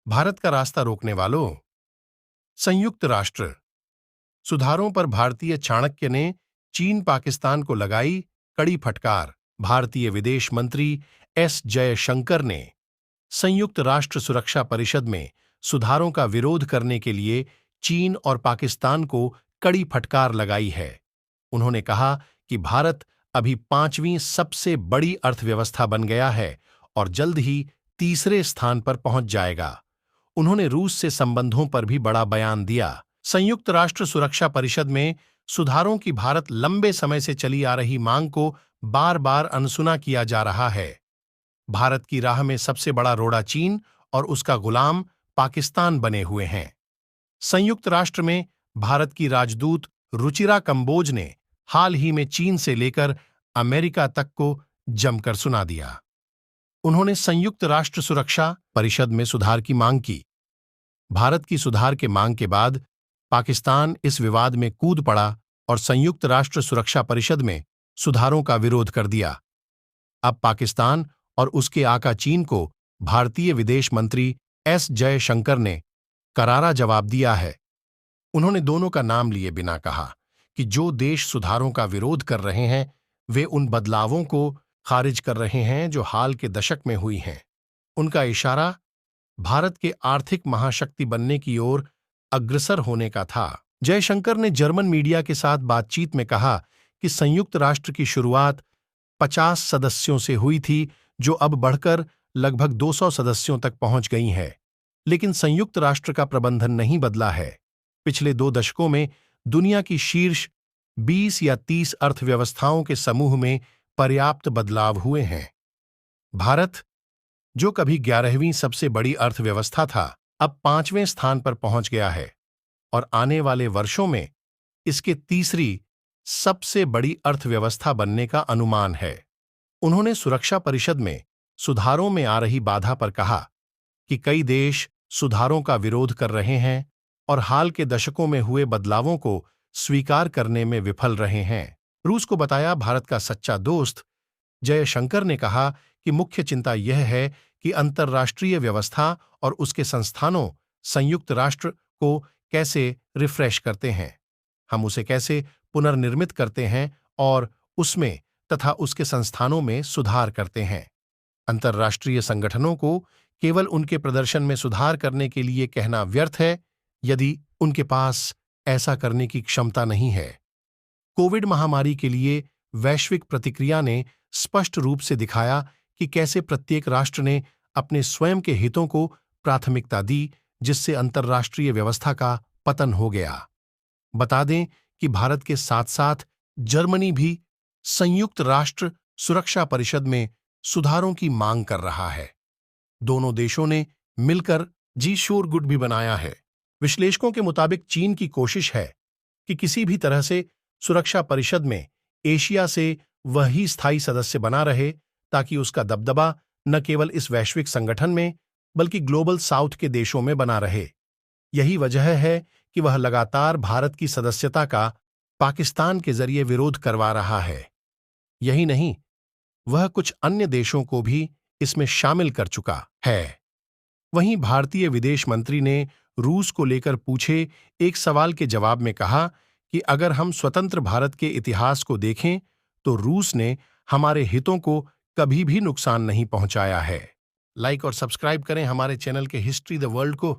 भारत का रास्ता रोकने वालों। संयुक्त राष्ट्र सुधारों पर भारतीय चाणक्य ने चीन पाकिस्तान को लगाई कड़ी फटकार। भारतीय विदेश मंत्री एस जयशंकर ने संयुक्त राष्ट्र सुरक्षा परिषद में सुधारों का विरोध करने के लिए चीन और पाकिस्तान को कड़ी फटकार लगाई है। उन्होंने कहा कि भारत अभी 5वीं सबसे बड़ी अर्थव्यवस्था बन गया है और जल्द ही तीसरे स्थान पर पहुंच जाएगा। उन्होंने रूस से संबंधों पर भी बड़ा बयान दिया। संयुक्त राष्ट्र सुरक्षा परिषद में सुधारों की भारत लंबे समय से चली आ रही मांग को बार बार अनसुना किया जा रहा है। भारत की राह में सबसे बड़ा रोड़ा चीन और उसका गुलाम पाकिस्तान बने हुए हैं। संयुक्त राष्ट्र में भारत की राजदूत रुचिरा कंबोज ने हाल ही में चीन से लेकर अमेरिका तक को जमकर सुना दिया। उन्होंने संयुक्त राष्ट्र सुरक्षा परिषद में सुधार की मांग की। भारत की सुधार के मांग के बाद पाकिस्तान इस विवाद में कूद पड़ा और संयुक्त राष्ट्र सुरक्षा परिषद में सुधारों का विरोध कर दिया। अब पाकिस्तान और उसके आका चीन को भारतीय विदेश मंत्री एस जयशंकर ने करारा जवाब दिया है। उन्होंने दोनों का नाम लिए बिना कहा कि जो देश सुधारों का विरोध कर रहे हैं वे उन बदलावों को खारिज कर रहे हैं जो हाल के दशक में हुई हैं। उनका इशारा भारत के आर्थिक महाशक्ति बनने की ओर अग्रसर होने का था। जयशंकर ने जर्मन मीडिया के साथ बातचीत में कहा कि संयुक्त राष्ट्र की शुरुआत 50 सदस्यों से हुई थी जो अब बढ़कर लगभग 200 सदस्यों तक पहुंच गई है। लेकिन संयुक्त राष्ट्र का प्रबंधन नहीं बदला है। पिछले 2 दशकों में दुनिया की शीर्ष 20 या 30 अर्थव्यवस्थाओं के समूह में पर्याप्त बदलाव हुए हैं। भारत, जो कभी 11वीं सबसे बड़ी अर्थव्यवस्था था, अब 5वें स्थान पर पहुंच गया है और आने वाले वर्षों में इसके तीसरी सबसे बड़ी अर्थव्यवस्था बनने का अनुमान है। उन्होंने सुरक्षा परिषद में सुधारों में आ रही बाधा पर कहा कि कई देश सुधारों का विरोध कर रहे हैं और हाल के दशकों में हुए बदलावों को स्वीकार करने में विफल रहे हैं। रूस को बताया भारत का सच्चा दोस्त। जयशंकर ने कहा कि मुख्य चिंता यह है कि अंतर्राष्ट्रीय व्यवस्था और उसके संस्थानों संयुक्त राष्ट्र को कैसे रिफ्रेश करते हैं, हम उसे कैसे पुनर्निर्मित करते हैं और उसमें तथा उसके संस्थानों में सुधार करते हैं। अंतर्राष्ट्रीय संगठनों को केवल उनके प्रदर्शन में सुधार करने के लिए कहना व्यर्थ है यदि उनके पास ऐसा करने की क्षमता नहीं है। कोविड महामारी के लिए वैश्विक प्रतिक्रिया ने स्पष्ट रूप से दिखाया कि कैसे प्रत्येक राष्ट्र ने अपने स्वयं के हितों को प्राथमिकता दी, जिससे अंतर्राष्ट्रीय व्यवस्था का पतन हो गया। बता दें कि भारत के साथ साथ जर्मनी भी संयुक्त राष्ट्र सुरक्षा परिषद में सुधारों की मांग कर रहा है। दोनों देशों ने मिलकर जी शोर गुट भी बनाया है। विश्लेषकों के मुताबिक चीन की कोशिश है कि किसी भी तरह से सुरक्षा परिषद में एशिया से वही स्थायी सदस्य बना रहे ताकि उसका दबदबा न केवल इस वैश्विक संगठन में बल्कि ग्लोबल साउथ के देशों में बना रहे। यही वजह है कि वह लगातार भारत की सदस्यता का पाकिस्तान के जरिए विरोध करवा रहा है। यही नहीं, वह कुछ अन्य देशों को भी इसमें शामिल कर चुका है। वहीं भारतीय विदेश मंत्री ने रूस को लेकर पूछे एक सवाल के जवाब में कहा कि अगर हम स्वतंत्र भारत के इतिहास को देखें तो रूस ने हमारे हितों को कभी भी नुकसान नहीं पहुंचाया है। लाइक और सब्सक्राइब करें हमारे चैनल के हिस्ट्री द वर्ल्ड को।